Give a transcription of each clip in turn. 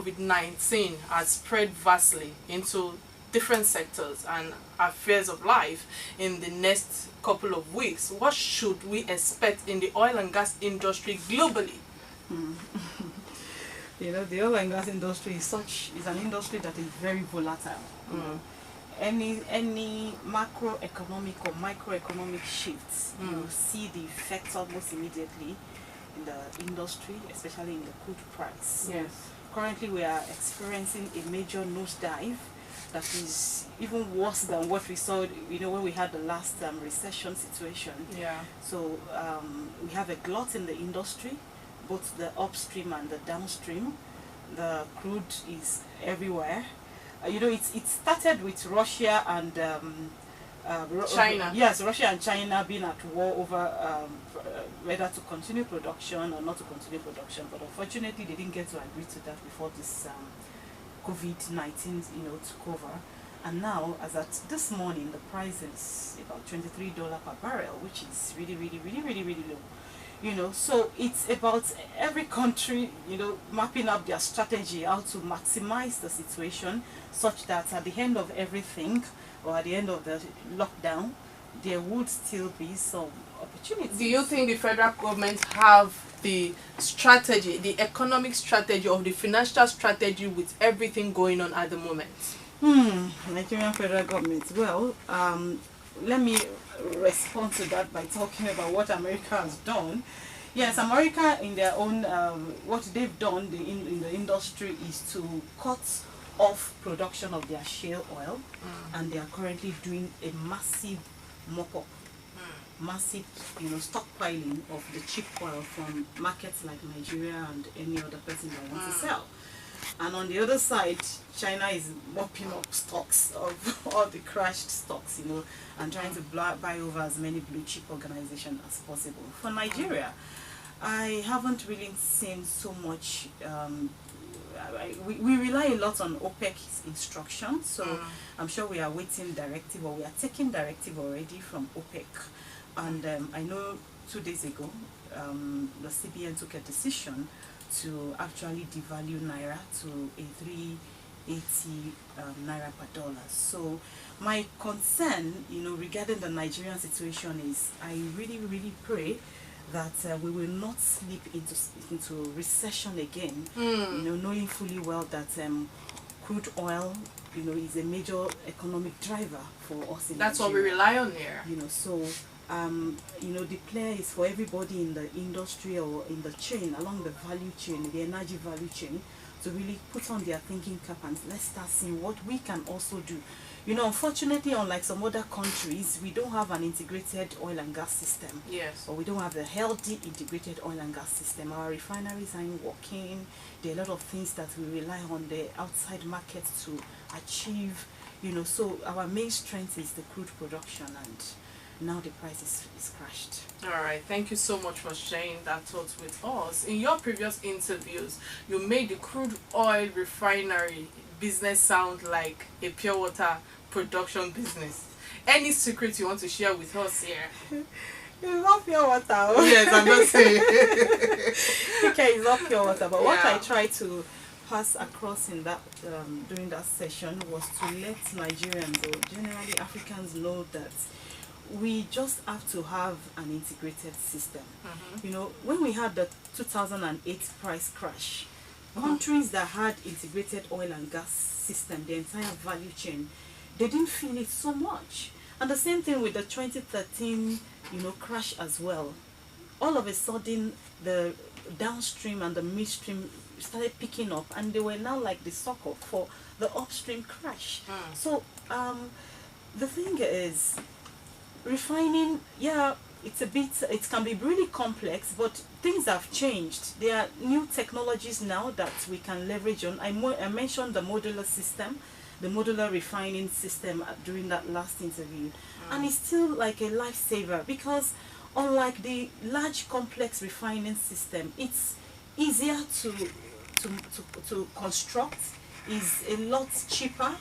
COVID-19 has spread vastly into different sectors and affairs of life in the next couple of weeks, what should we expect in the oil and gas industry globally? You know, the oil and gas industry is an industry that is very volatile. You know, any macroeconomic or microeconomic shifts, you see the effects almost immediately in the industry, especially in the crude price. Yes. Currently, we are experiencing a major nosedive that is even worse than what we saw, you know, when we had the last recession situation. Yeah. So we have a glut in the industry, both the upstream and the downstream. The crude is everywhere. You know, it started with Russia and China. Yes, Russia and China being at war over whether to continue production or not to continue production. But unfortunately, they didn't get to agree to that before this COVID-19, you know, took over. And now, as at this morning, the price is about $23 per barrel, which is really low. You know, so it's about every country, you know, mapping up their strategy, how to maximize the situation, such that at the end of everything, or at the end of the lockdown, there would still be some opportunities. Do you think the federal government have the strategy, the economic strategy, or the financial strategy with everything going on at the moment? Nigerian federal government. Well, let me respond to that by talking about what America has done. Yes, America in their own, what they've done in the industry is to cut off production of their shale oil, and they are currently doing a massive mop-up, massive, you know, stockpiling of the cheap oil from markets like Nigeria and any other person that wants to sell. And on the other side, China is mopping up stocks of all the crashed stocks, you know, and trying to buy over as many blue chip organizations as possible. For Nigeria, I haven't really seen so much. We rely a lot on OPEC's instructions, so I'm sure we are waiting directive, or we are taking directive already from OPEC. And I know 2 days ago, the CBN took a decision to actually devalue Naira to a 380 Naira per dollar. So my concern, you know, regarding the Nigerian situation is I really pray that we will not slip into recession again, you know, knowing fully well that crude oil, you know, is a major economic driver for us in That's Nigeria. what we rely on here. You know, so you know, the play is for everybody in the industry or in the chain, along the value chain, the energy value chain, to really put on their thinking cap and let's start seeing what we can also do. You know, unfortunately, unlike some other countries, we don't have an integrated oil and gas system. Yes. Or we don't have a healthy integrated oil and gas system. Our refineries aren't working. There are a lot of things that we rely on the outside market to achieve. You know, so our main strength is the crude production, and now the price is crashed. All right, thank you so much for sharing that thought with us. In your previous interviews, you made the crude oil refinery business sound like a pure water production business. Any secret you want to share with us here? It's not pure water. Yes, I'm not saying. Okay, it's not pure water, but what Yeah. I tried to pass across in that during that session was to let Nigerians, or generally Africans, know that we just have to have an integrated system. You know, when we had the 2008 price crash, countries that had integrated oil and gas system, the entire value chain, they didn't feel it so much. And the same thing with the 2013, you know, crash as well. All of a sudden, the downstream and the midstream started picking up, and they were now like the sucker for the upstream crash. So the thing is, refining, yeah, it can be really complex, but things have changed. There are new technologies now that we can leverage on. I mentioned the modular system, the modular refining system during that last interview, and it's still like a lifesaver, because unlike the large complex refining system, it's easier to construct, is a lot cheaper.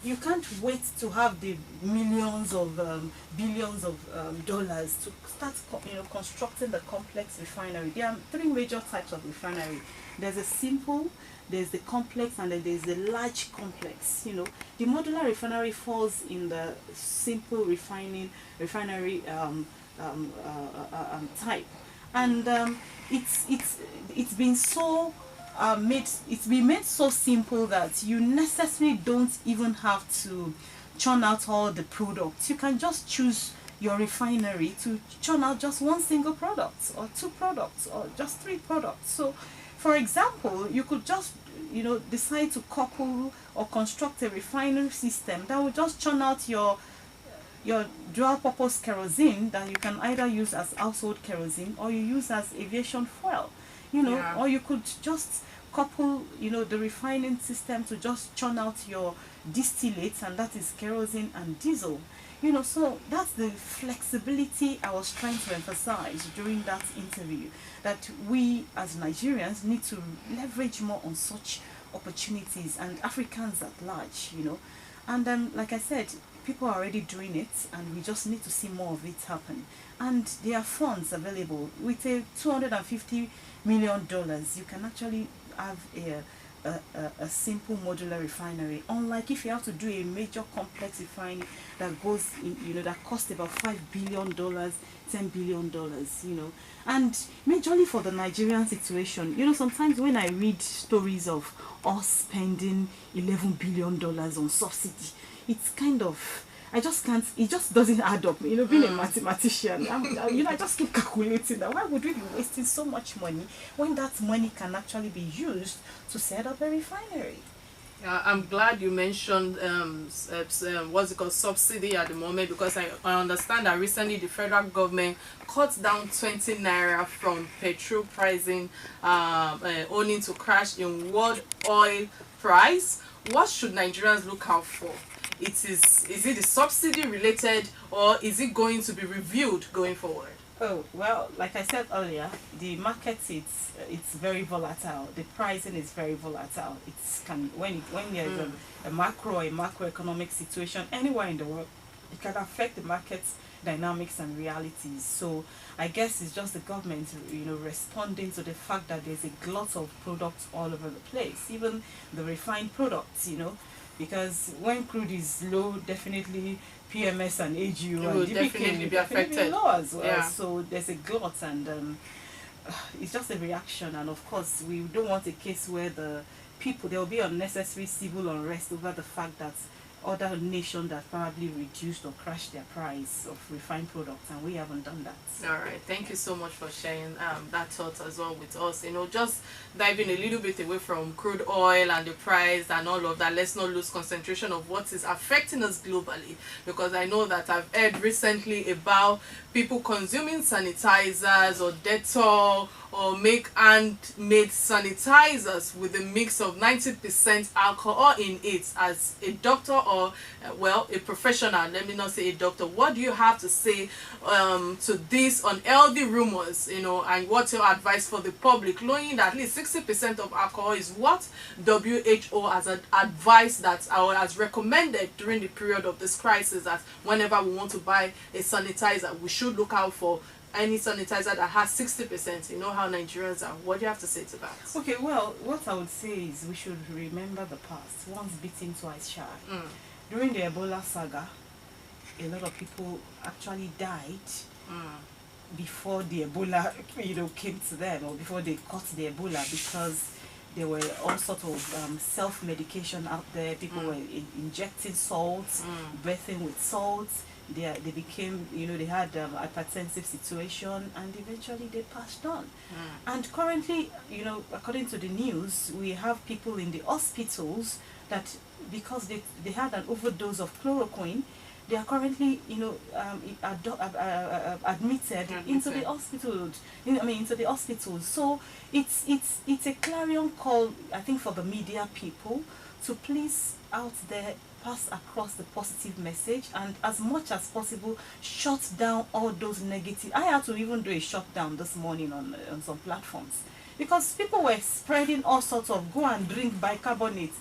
You can't wait to have the millions of billions of dollars to start, you know, constructing the complex refinery. There are 3 major types of refinery. There's a simple, there's the complex, and then there's the large complex. The modular refinery falls in the simple refinery type, and it's been so it's been made so simple that you necessarily don't even have to churn out all the products. You can just choose your refinery to churn out just one single product, or two products, or just three products. So for example, you could just decide to couple or construct a refinery system that will just churn out your dual purpose kerosene that you can either use as household kerosene, or you use as aviation fuel. Yeah. Or you could just couple the refining system to just churn out your distillates, and that is kerosene and diesel. So that's the flexibility I was trying to emphasize during that interview, that we as Nigerians need to leverage more on such opportunities, and Africans at large. And like I said, people are already doing it, and we just need to see more of it happen. And there are funds available. With a $250 million, you can actually have a simple modular refinery. Unlike if you have to do a major complex refinery that goes in, that costs about $5 billion, $10 billion, and majorly for the Nigerian situation. Sometimes when I read stories of us spending $11 billion on subsidy, it's kind of, I just can't, it just doesn't add up. Being a mathematician, I just keep calculating that why would we be wasting so much money when that money can actually be used to set up a refinery? I'm glad you mentioned what's it called, subsidy at the moment, because I understand that recently the federal government cut down 20 naira from petrol pricing, owing to crash in world oil price. What should Nigerians look out for? Is it the subsidy related, or is it going to be reviewed going forward? Oh, well, like I said earlier, the market, it's very volatile. The pricing is very volatile. When there's a macroeconomic situation anywhere in the world, it can affect the market's dynamics and realities. So I guess it's just the government, responding to the fact that there's a glut of products all over the place, even the refined products, because when crude is low, definitely PMS and AGU will and definitely be affected. Low as well. Yeah. So there's a glut, and it's just a reaction. And of course, we don't want a case where there will be unnecessary civil unrest over the fact that other nations that probably reduced or crashed their price of refined products, and we haven't done that. All right, thank you so much for sharing that thought as well with us. Just diving a little bit away from crude oil and the price and all of that, let's not lose concentration of what is affecting us globally, because I know that I've heard recently about people consuming sanitizers or Dettol or make handmade sanitizers with a mix of 90% alcohol in it. As a doctor, or a professional, let me not say a doctor, what do you have to say to this unhealthy rumors, and what's your advice for the public, knowing that at least 60% of alcohol is what WHO has advised that, or has recommended during the period of this crisis, that whenever we want to buy a sanitizer, we should look out for any sanitizer that has 60%. You know how Nigerians are. What do you have to say to that? Okay, well, what I would say is we should remember the past. Once bitten, twice shy. During the Ebola saga, a lot of people actually died before the Ebola came to them, or before they caught the Ebola, because there were all sorts of self-medication out there. People were injecting salt, breathing with salt. They became, they had hypertensive situation, and eventually they passed on. And currently, according to the news, we have people in the hospitals that, because they had an overdose of chloroquine, they are currently, admitted into the hospital. Into the hospital. So it's a clarion call, I think, for the media people to please out there pass across the positive message, and as much as possible shut down all those negative. I had to even do a shutdown this morning on some platforms, because people were spreading all sorts of go and drink bicarbonate.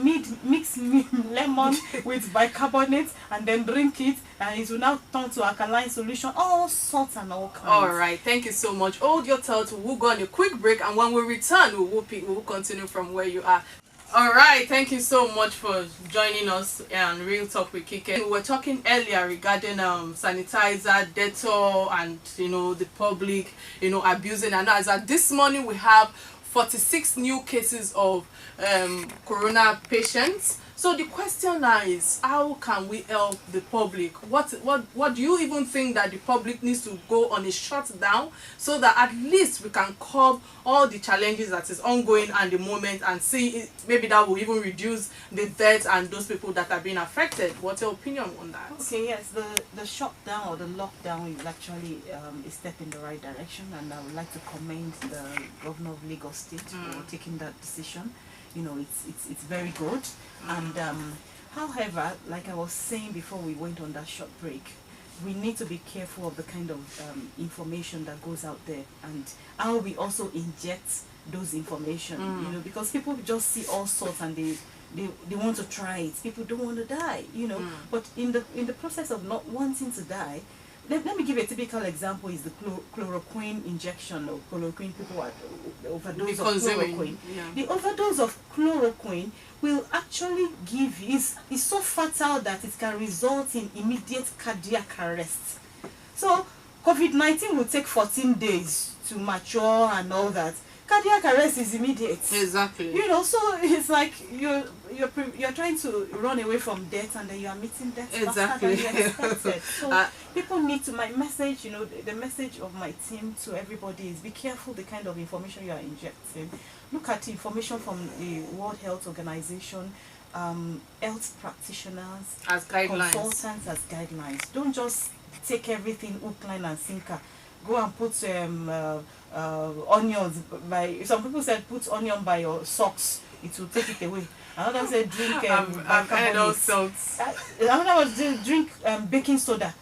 Mix lemon with bicarbonate and then drink it, and it will now turn to alkaline solution, all sorts and all kinds. All right, thank you so much. Hold your thoughts. We'll go on a quick break, and when we return, we'll continue from where you are. All right, thank you so much for joining us on Real Talk with Kike. We were talking earlier regarding sanitizer, Dettol, and the public abusing. And as at this morning, we have 46 new cases of corona patients. So the question now is, how can we help the public? What do you even think that the public needs to go on a shutdown, so that at least we can curb all the challenges that is ongoing at the moment, and see maybe that will even reduce the deaths and those people that are being affected? What's your opinion on that? Okay, yes, the shutdown or the lockdown is actually a step in the right direction, and I would like to commend the governor of Lagos State for taking that decision. It's very good. And however, like I was saying before we went on that short break, we need to be careful of the kind of information that goes out there, and how we also inject those information, because people just see all sorts and they want to try it. People don't want to die, but in the process of not wanting to die, let me give a typical example. Is the chloroquine injection, or chloroquine. People are overdose of chloroquine. Yeah. The overdose of chloroquine will actually give is so fatal that it can result in immediate cardiac arrest. So COVID-19 will take 14 days to mature and all that. Cardiac arrest is immediate. Exactly. So it's like you're trying to run away from death, and then you are meeting death faster than you expected. So people need to. My message, the message of my team to everybody is: be careful the kind of information you are injecting. Look at information from the World Health Organization, health practitioners as guidelines, consultants as guidelines. Don't just take everything hook, line, and sinker. Go and put onions by. Some people said put onion by your socks, it will take it away. Another said drink bicarbonate. Another one drink baking soda.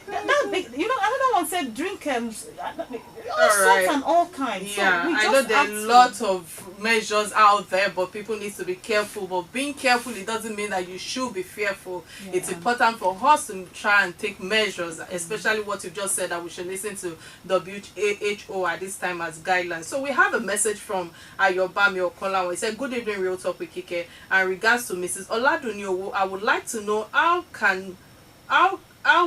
Another one said drink all sorts and all kinds. Yeah, so I know there are a lot of measures out there, but people need to be careful. But being careful, it doesn't mean that you should be fearful. Yeah. It's important for us to try and take measures, especially what you just said, that we should listen to WHO at this time as guidelines. So we have a message from Ayobami Okola. He said, "Good evening, Real Talk with Kike. And regards to Mrs. Oladunni Owo, I would like to know how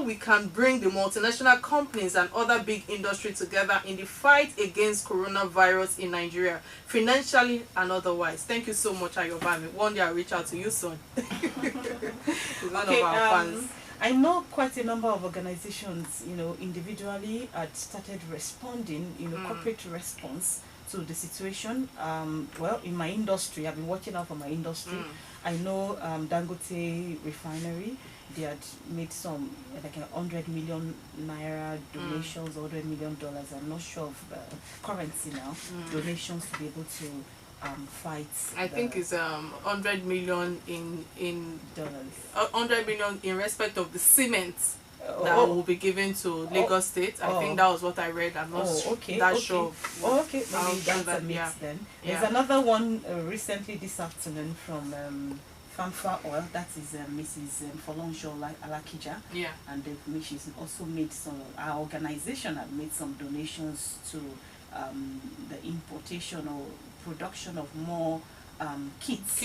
we can bring the multinational companies and other big industry together in the fight against coronavirus in Nigeria, financially and otherwise." Thank you so much, Ayobami. One day I'll reach out to you soon. He's one of our fans. I know quite a number of organizations, individually had started responding, corporate response to the situation. Well, in my industry, I've been watching out for my industry. I know Dangote Refinery, they had made some like 100 million naira donations, $100 million. I'm not sure of currency now. Donations to be able to fight. I think it's 100 million in dollars. 100 million in respect of the cement that will be given to Lagos State. I think that was what I read. I'm not sure. Okay, maybe that's a mix then. There's another one recently this afternoon from Famfa Oil, that is Mrs. Folonsho Alakija. Yeah. And she's also made some, our organization had made some donations to the importation or production of more kits.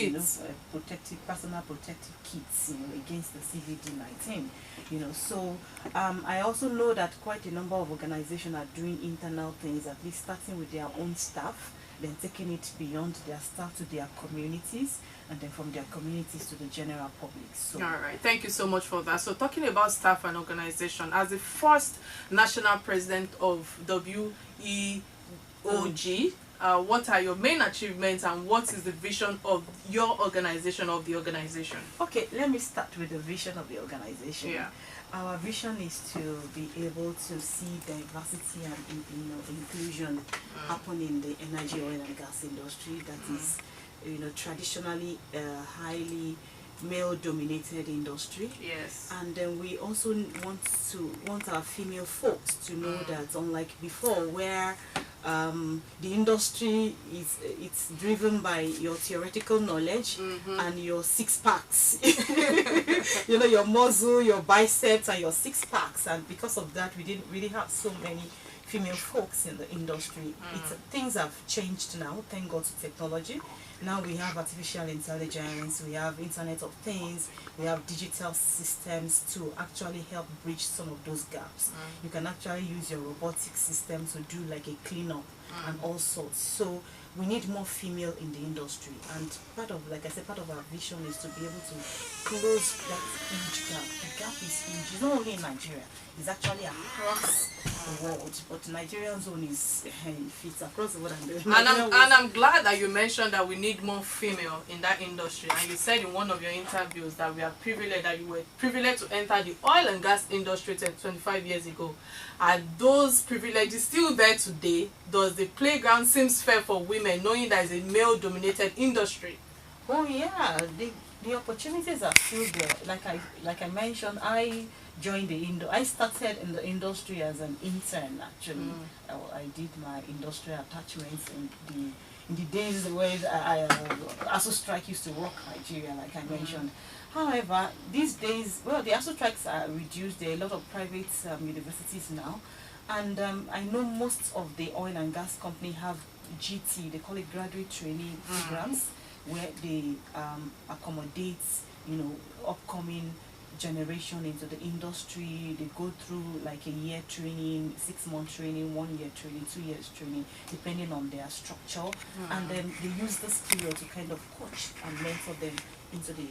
Personal protective kits, against the COVID-19. So I also know that quite a number of organizations are doing internal things, at least starting with their own staff, then taking it beyond their staff to their communities, and then from their communities to the general public. So, all right, thank you so much for that. So talking about staff and organization, as the first national president of WEOG, what are your main achievements, and what is the vision of your organization, of the organization? Okay, let me start with the vision of the organization. Yeah. Our vision is to be able to see diversity and inclusion happen in the energy, oil and gas industry that is traditionally highly male-dominated industry. Yes. And then we also want our female folks to know that, unlike before, where The industry it's driven by your theoretical knowledge and your six packs. You know, your muscle, your biceps, and your six packs. And because of that, we didn't really have so many female folks in the industry. Things have changed now, thank God to technology. Now we have artificial intelligence, we have Internet of Things, we have digital systems to actually help bridge some of those gaps. You can actually use your robotic system to do like a cleanup and all sorts. So we need more female in the industry, and part of, like I said, part of our vision is to be able to close that huge gap. The gap is huge. It's not only in Nigeria, it's actually across the world, but Nigerian zone is it's across the world. And I'm glad that you mentioned that we need more female in that industry. And you said in one of your interviews that we are privileged, that you were privileged to enter the oil and gas industry 25 years ago. Are those privileges still there today? Does the playground seems fair for women, knowing that it's a male-dominated industry? Oh yeah, the opportunities are still there. Like I mentioned, I joined I started in the industry as an intern actually. I did my industrial attachments in the days where ASU strike used to rock Nigeria, like I mentioned. However, these days, well, the ASU strikes are reduced. There are a lot of private universities now, and I know most of the oil and gas company have GT, they call it graduate trainee programs, where they accommodate, you know, upcoming generation into the industry. They go through like a year training, 6-month training, 1 year training, 2 years training, depending on their structure. And then they use this period to kind of coach and mentor them into the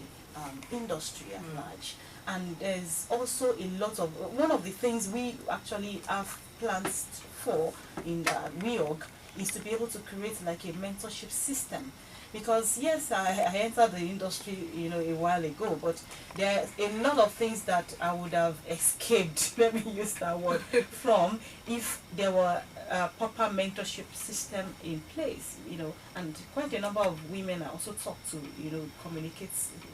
industry at large. And there's also a lot of, one of the things we actually have plans for in the WEOG is to be able to create like a mentorship system. Because yes, I entered the industry, you know, a while ago, but there are a lot of things that I would have escaped, let me use that word, from if there were a proper mentorship system in place, you know. And quite a number of women I also talk to, you know, communicate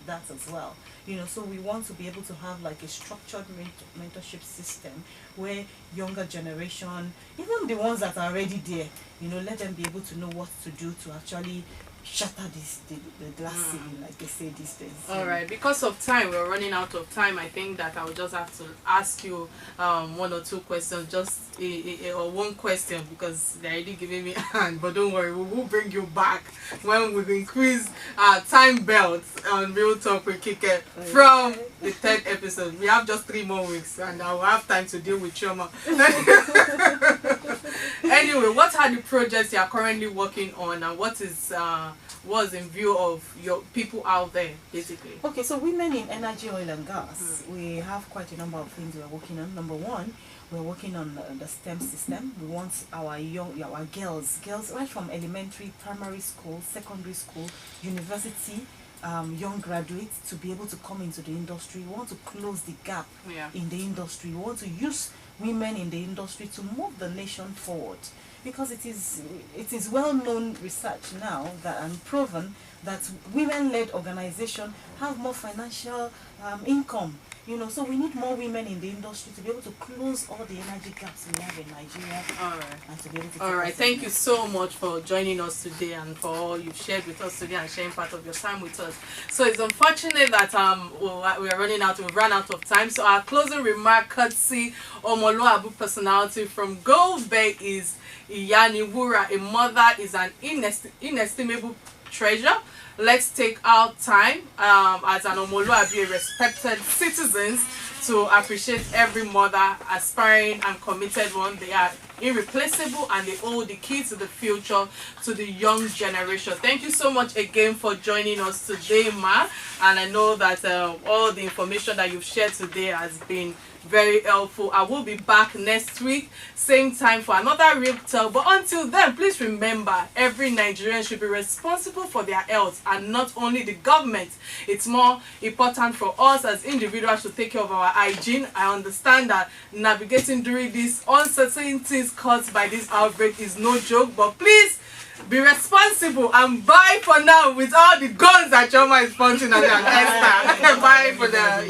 that as well, you know. So we want to be able to have like a structured mentorship system where younger generation, even the ones that are already there, you know, let them be able to know what to do to actually shatter the glass ceiling, like they say these days. All right, because of time, we're running out of time. I think that I will just have to ask you one or two questions, just or one question, because they're already giving me a hand. But don't worry, we will bring you back when we've increased our time belt on Real Talk with Kike from the 3rd episode. We have just 3 more weeks, and I will have time to deal with Choma. Anyway, what are the projects you are currently working on, and what is was in view of your people out there, basically? Okay, so women in energy, oil and gas, we have quite a number of things we're working on. Number one, we're working on the STEM system. We want our girls right from elementary, primary school, secondary school, university, young graduates to be able to come into the industry. We want to close the gap in the industry. We want to use women in the industry to move the nation forward, because it is well-known research now that and proven that women-led organizations have more financial income. You know, so we need more women in the industry to be able to close all the energy gaps we have in Nigeria. All right. And to be able to all right. Thank you so much for joining us today and for all you've shared with us today and sharing part of your time with us. So it's unfortunate that we are running out. We've run out of time. So our closing remark, courtesy Omoluwa Abu personality from Gold Bay, is Iyani Wura. A mother is an inestimable treasure. Let's take our time as an Omoluabi, respected citizens, to appreciate every mother, aspiring and committed one. They are irreplaceable and they hold the key to the future to the young generation. Thank you so much again for joining us today, Ma. And I know that all the information that you've shared today has been very helpful. I will be back next week, same time, for another Real Talk. But until then, please remember, every Nigerian should be responsible for their health, and not only the government. It's more important for us as individuals to take care of our hygiene. I understand that navigating during these uncertainties caused by this outbreak is no joke, but please be responsible, and bye for now with all the guns that Choma is pointing at. Bye for now.